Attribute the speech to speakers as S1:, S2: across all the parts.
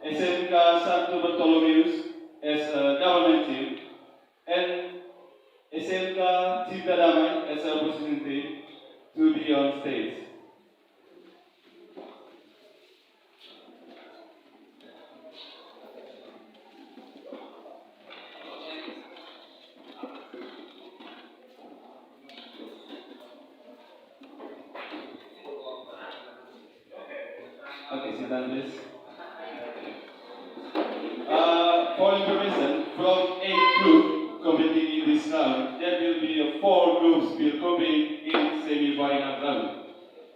S1: SMK Santo Bartolomeus as a government team, and SMK Cinta Damai as a opposition team to be on stage. Okay, sit down please. For information, from 8 groups competing in this round, there will be 4 groups will compete in semi-final round.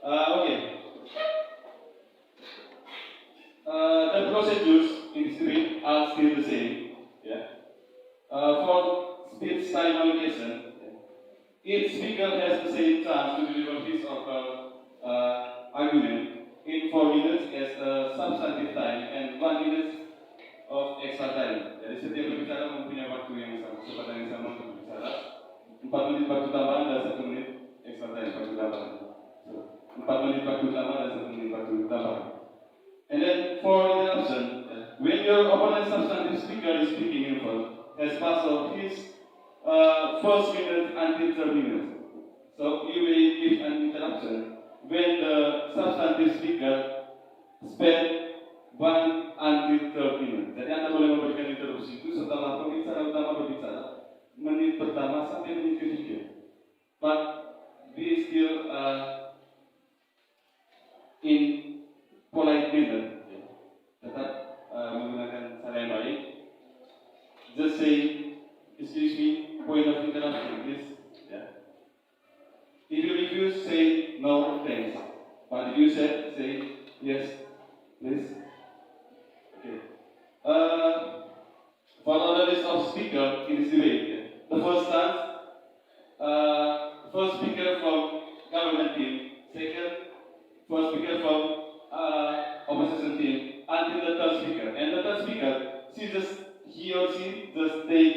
S1: Okay. The procedures in this debate are still the same. Yeah. For speech time allocation, each speaker has the same chance to deliver his or her argument in 4 minutes as a substantive time and 1 minute of extra time. Jadi setiap berbicara mempunyai waktu yang sama, kesempatan yang sama untuk berbicara. 4 menit waktu tambahan dan 1 menit extra time waktu tambahan. 4 menit waktu tambahan dan 1 menit waktu tambahan. And then for interruption, when your opponent's substantive speaker is speaking in front, has passed of his first minute until 30 minutes. So you may give an interruption when the substantive speaker spend 1 until 30 minutes. Jadi Anda boleh memberikan interupsi itu setelah pembicara utama berbicara, menit pertama sampai menit ketiga. But be still in polite manner. Tetap menggunakan cara yang baik. Just say, excuse me, point of interruption, please. Yeah. If you refuse, say no, thanks. But if you say yes, please. Okay. For the list of speakers in this debate, the first speaker from government team, second, first speaker from opposition team, until the third speaker. And the third speaker, he or she just take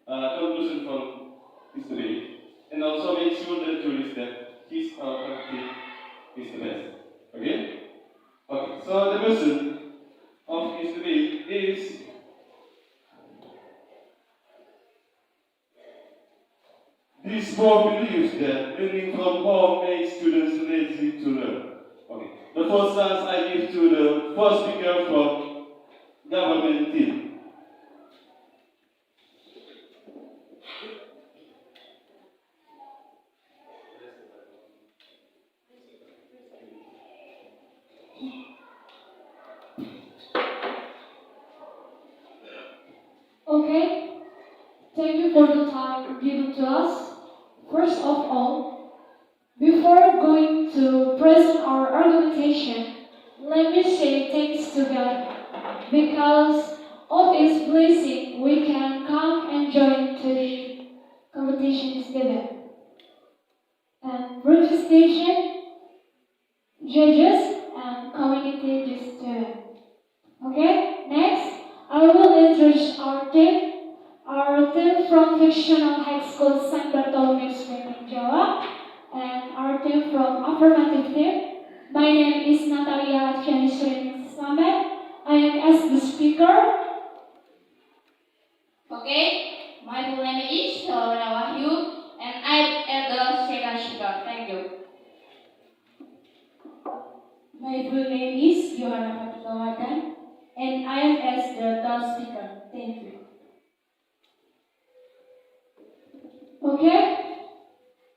S1: conclusion from this debate, and also make sure the jury that his or her team is the best. Okay? Okay. So the question of his debate is this board believes that learning from home makes students lazy to learn. Okay. The first chance I give to the first speaker from government team.
S2: Okay, thank you for the time given to us. First of all, before going to present our argumentation, let me say thanks to God. Because of His blessing, we can come and join to the competition together. And registration, judges, and community students. Okay, next. I will introduce our team from fictional high school San Bartolomeus in Jawa, and our team from affirmative team. My name is Natalia Chianisrin Slamet. I am as the speaker.
S3: Okay, my full name is Laura Wahyu, and I am the second speaker. Thank you.
S4: My full name is Johanna Fatikawadan, and I am as the third speaker. Thank you.
S2: Okay,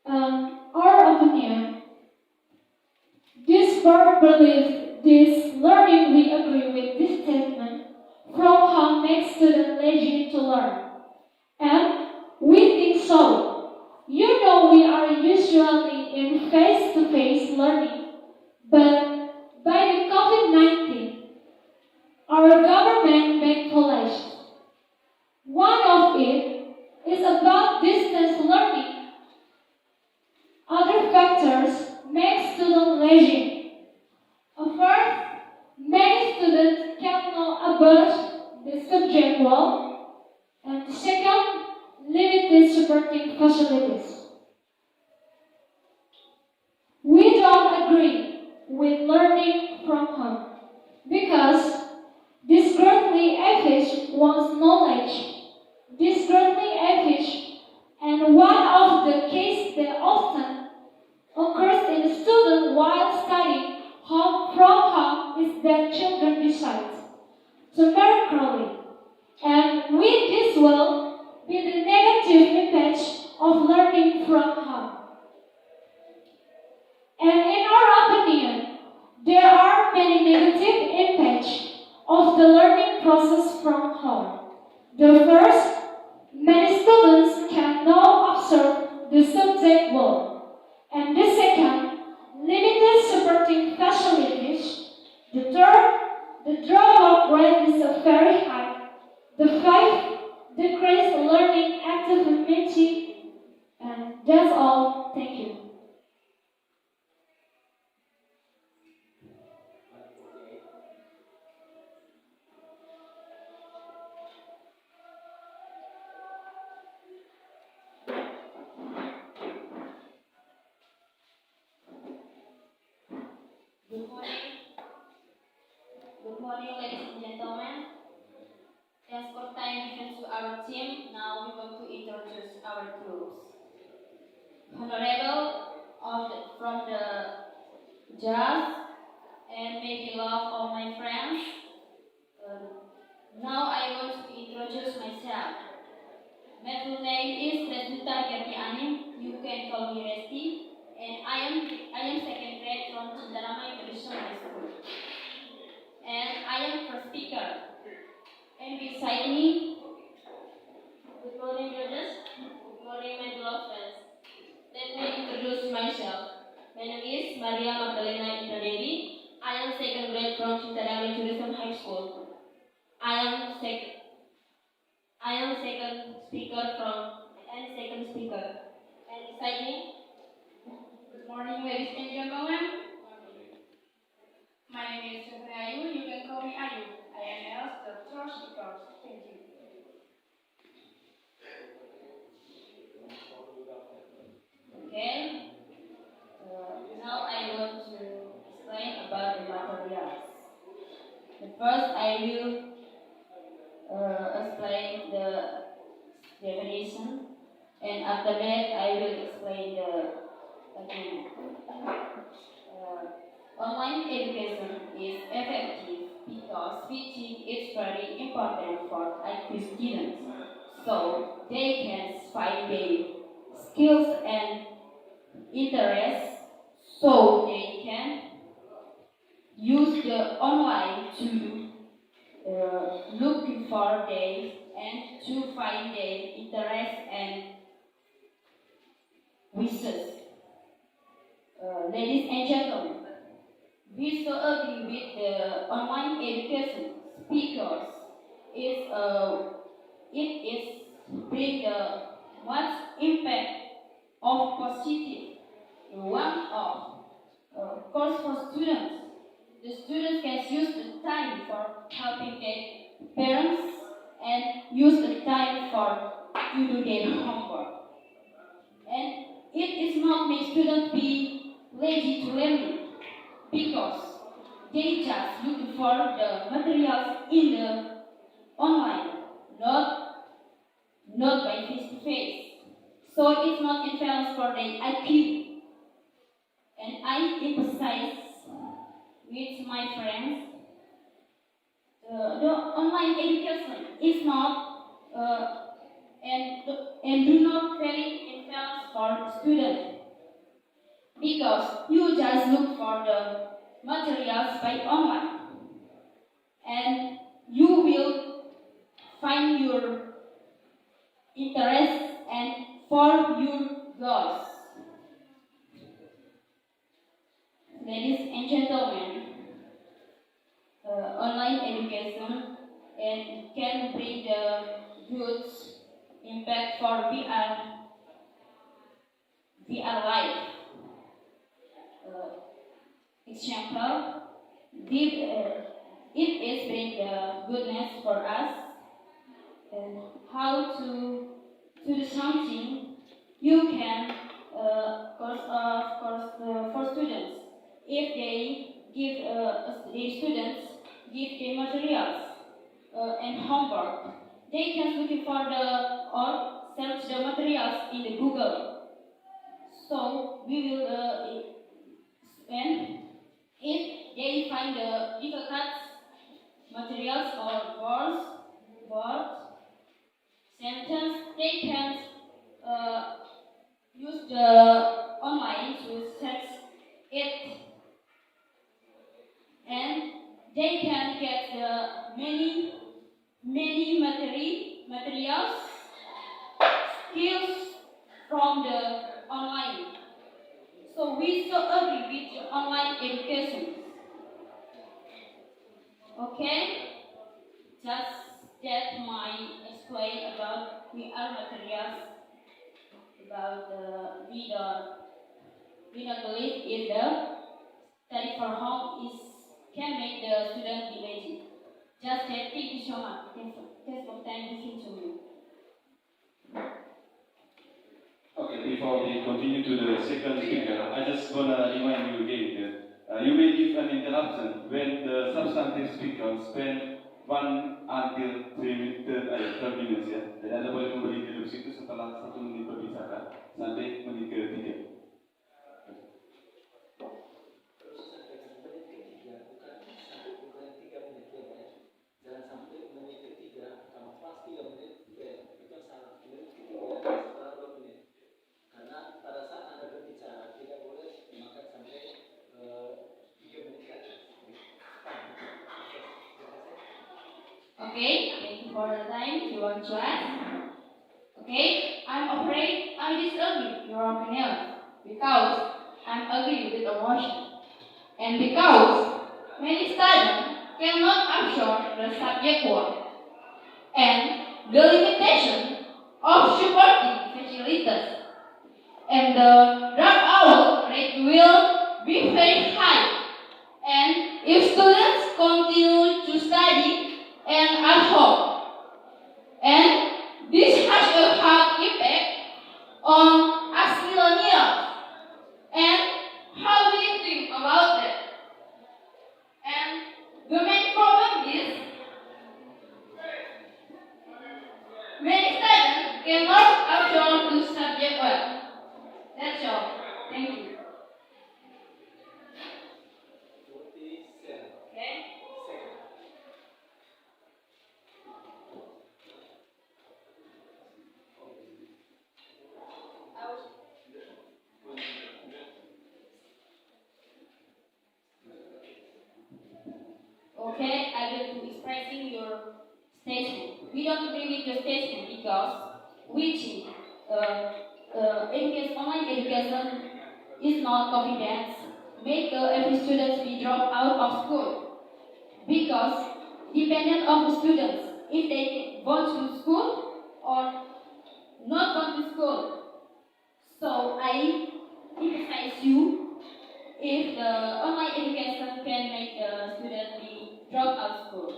S2: our opinion. This board believes this learning. We agree with this statement from how makes students lazy to learn, and we think so. You know, we are usually in face-to-face learning, but by the COVID-19. Our government made policies. One of it is about distance learning. Other factors make students lazy. First, many students cannot about the subject well, and second, limited supporting facilities. We don't agree with learning from one's knowledge. This greatly efficacious, and one of the cases that often occurs in a student while studying home from home is that children decide to marry early. And with this will be the negative impact of learning from home. And in our opinion, there are many negative impacts of the learning process from home. The first, many students can now observe the subject well. And the second, limited supporting facilities. The third, the dropout rate is very high. The fifth, decreased learning activity. And that's all. Thank you.
S3: Good morning. Good morning, ladies and gentlemen. Thanks for time given to our team. Now we want to introduce our groups. Honorable from the judge and maybe love of my friends. Now I want to introduce myself. My full name is Restuta Gertianin. You can call me Resti. And I am second grade from Cinta Traditional High School. And I am first speaker. And beside me, good morning, judges. Good morning, my beloved friends. Let me introduce myself. My name is Maria Magdalena Indra Dewi. I am second grade from Cinta Traditional High School. I am second speaker. And beside me, good morning, ladies and gentlemen. My name is Ayu. You can call me Ayu. I am else the third speaker. Thank you. Okay. Now I want to explain about the materials. First, I will explain the definition, and after that, I will explain the agreement. Online education is effective because teaching is very important for IT students, so they can find their skills and interests, so they can use the online to look for their and to find their interests and wishes. Ladies and gentlemen, we so agree with the online education because it is bring the much impact of positive. One of course for students. The students can use the time for helping their parents and use the time for to do their homework. And it is not make students be lazy to learning because they just look for the materials in the online, not by face to face. So it's not influence for their IQ. And I emphasize with my friends, the online education is not and do not very influence for students because you just look for the materials by online and you will find your interests and for your goals. Ladies and gentlemen, online education and can bring the good impact for VR life. Example, it is bring the goodness for us and how to do something. You can for students if they give the students give the materials and homework. They can look for the or search the materials in the Google. So we will and if they find the difficult materials or words, sentence, they can use the online to search it, and they can get the many materials, skills from the online. So we so agree with the online education. Okay? Just that my explain about we are materials about the we don't believe in the study for home is can make the student be lazy. Just that, thank you so much. Thanks for time listening to me.
S1: Okay, before we continue to the second speaker, I just wanna remind you again that you may give an interruption when the substantive speaker spend 1 until 3 minutes ya. Jadi Anda boleh memberi interupsi itu setelah 1 menit berbicara sampai menit ke-3.
S3: Okay, thank you for the time you want to ask. Okay, I'm afraid I disagree your opinion because I'm agree with emotion and because many students cannot absorb the subject work and the limitation of supporting facilities and the dropout rate will be very high, and if students continue to study and at home, and this has a hard impact on us millennials. And how do you think about that? And the main problem is many students cannot absorb the subject well. That's all. Thank you. Okay. Okay, I will be expressing your statement. We don't agree with your statement because we think online education is not confidence. Make every student be dropped out of school because dependent of the students if they want to school or not want to school. So I emphasize you if the online education can make the student be drop out of school.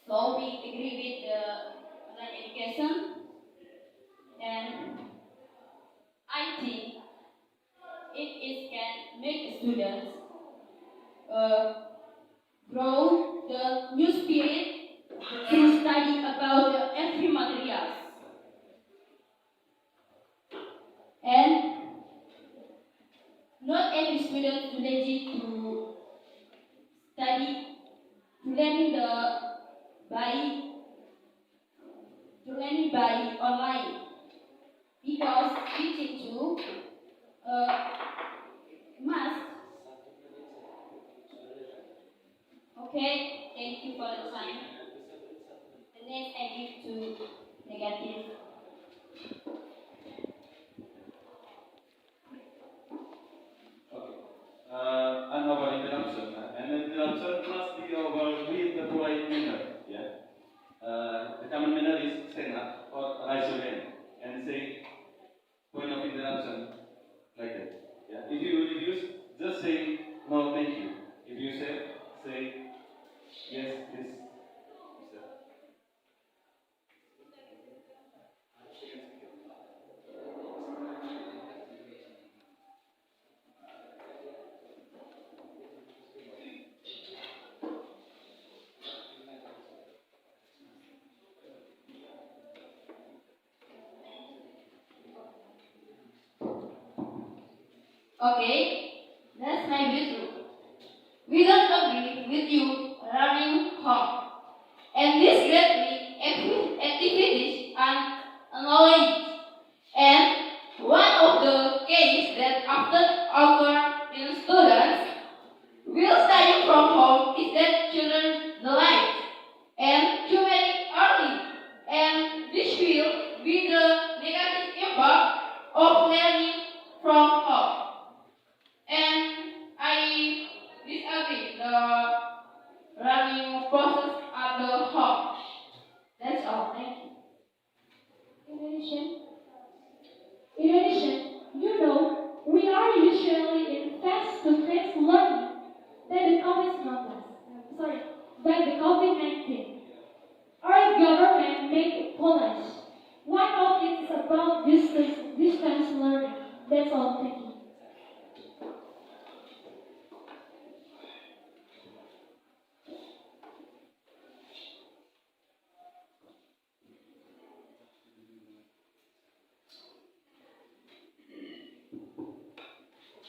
S3: So we agree with the online education, and I think it can make the students grow the new spirit to study about every materials. And not every student is lazy to study, to learning by online because teaching to must. Okay, thank you for the time. The next I give to negative.
S1: And our interruption. An interruption must be over with the polite manner. Yeah. The common manner is stand up or raise your hand and say point of interruption like that. Yeah. If you refuse, just say no, thank you. If you say yes, please.
S3: Okay, that's my view. We don't agree with you running home. And these greatly activities are acknowledged. And one of the cases that often occur in students will study from home is that children neglect and too many early. And this will be the negative impact of learning from home. And I disagree the running process at the home. That's all. Thank you.
S2: In addition, you know, we are usually in face-to-face learning than the COVID-19. Our government made policies. One of it is about distance learning. That's all. Thank you.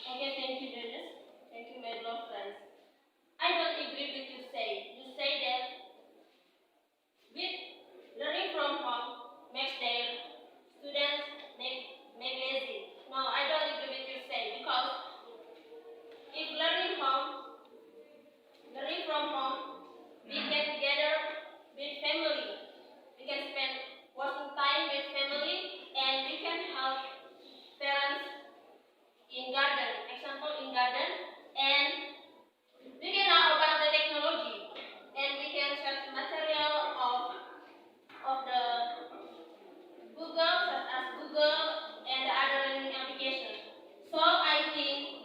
S3: Okay, thank you, judges. Thank you, my beloved friends. I don't agree with you say. You say that with learning from home makes their students make lazy. No, I don't agree with you say because if learning from home, we can gather with family. We can spend working time with family and we can help parents in garden, example in garden, and we can know about the technology, and we can search material of the Google, such as Google and the other learning applications. So I think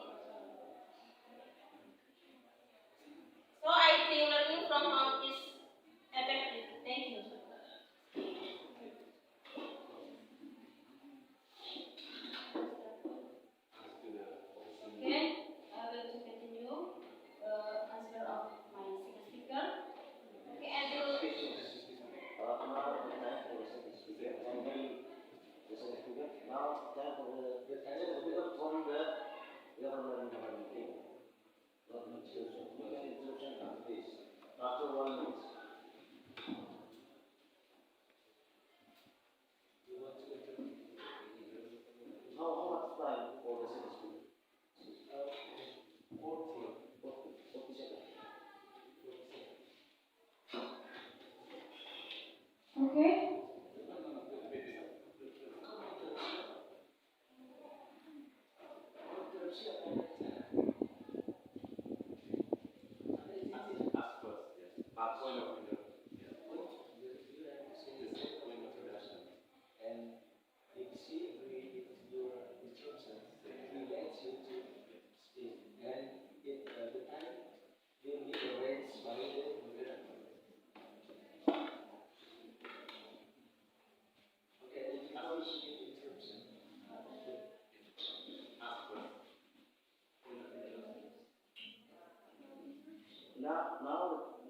S3: learning from home is effective. Thank you. Okay, I will continue answer of my second speaker. Okay, I will.
S5: Now, time for the from the government team. You can introduction after this. After 1 minute. How much time for the second speaker? 40 seconds.
S2: Okay.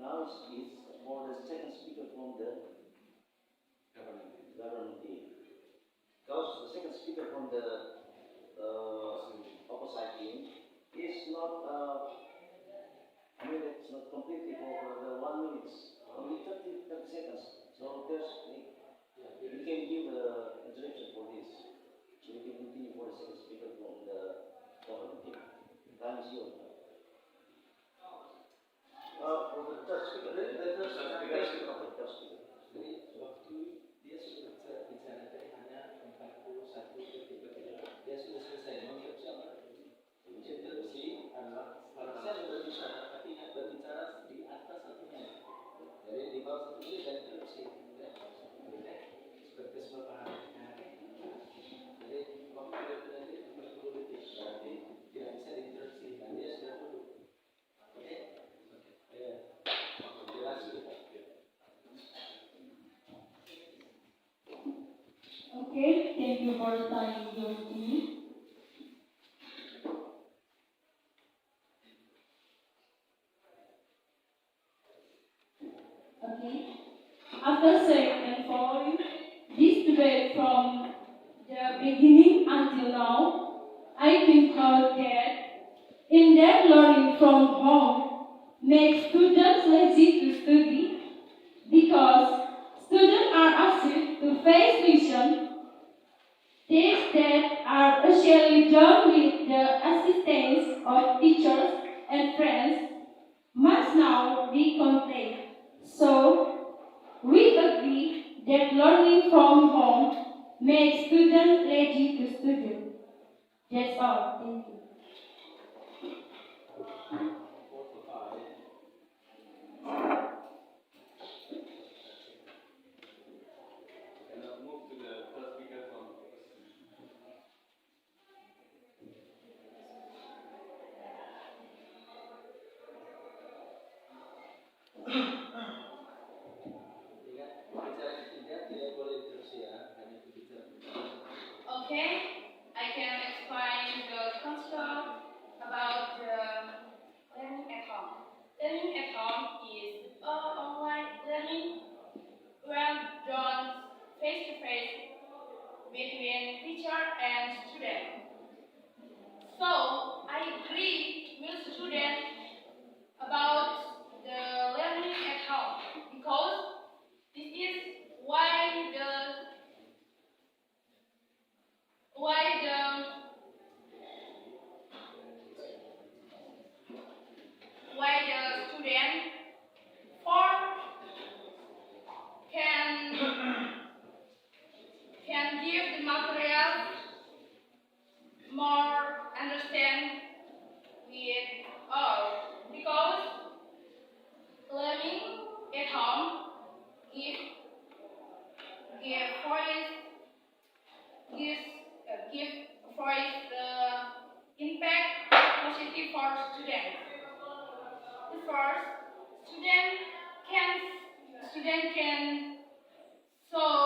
S5: Now is for the second speaker from the government team. Because the second speaker from the opposite team is not, it's not completely for the 1 minute, only 30 seconds. So we can give the introduction for this. So we can continue for the second speaker from the government team. Time is yours. For the third speaker,
S6: Jadi waktu dia sudah bicara hanya 41 detik. Dia sudah selesai menginterupsi. Interupsi adalah saya berbicara, tapi yang berbicara di atas 1 menit. Jadi di bawah 1 menit dan interupsi. Seperti sebuah paham. Jadi waktu dia berarti 40 detik. Berarti tidak bisa diinterupsi dan dia sudah duduk. Oke? Jelas sudah.
S4: Okay, thank you for the time given to me. Okay. After saying and following this debate from the beginning until now, I think note that in-depth learning from home makes students lazy to study because students are asked to face mission tasks that are usually done with the assistance of teachers and friends must now be completed. So, we agree that learning from home makes students ready to study. That's all. Thank you.
S6: 4 to 5. And now move to the first speaker from Ingat, bicara ketiga tidak boleh terus ya, hanya berbicara.
S3: Okay, I can explain the concept about the learning at home. Learning at home is online learning when done face to face between teacher and student. So I agree with students about the learning at home because this is why the student for can give the material more understand with all because learning at home give voice give voice the impact positive for students. The first, student can show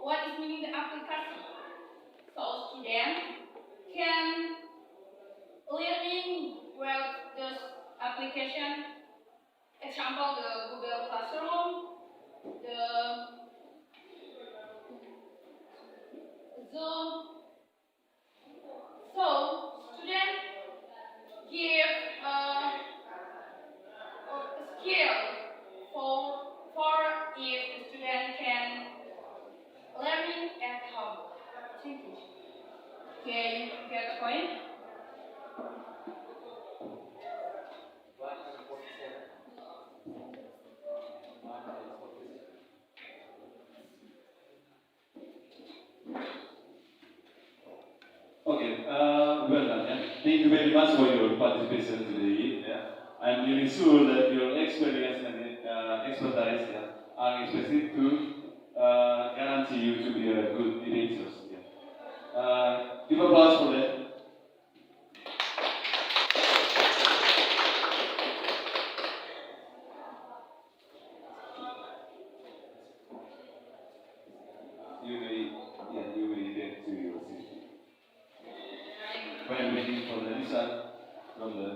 S3: what is meaning the application. So student can learning well the application. Example the Google Classroom, the Zoom. So student give a skill for if the student can learning at home. Thank you. Okay, you get the point?
S6: 1 and 47. 1 and 47.
S1: Okay, well done. Yeah. Thank you very much for your participation today. Yeah. I'm really sure that your experience and expertise are expected to guarantee you to be a good debater. Yeah. Give applause for that. You may get to your seat. When waiting for the result from the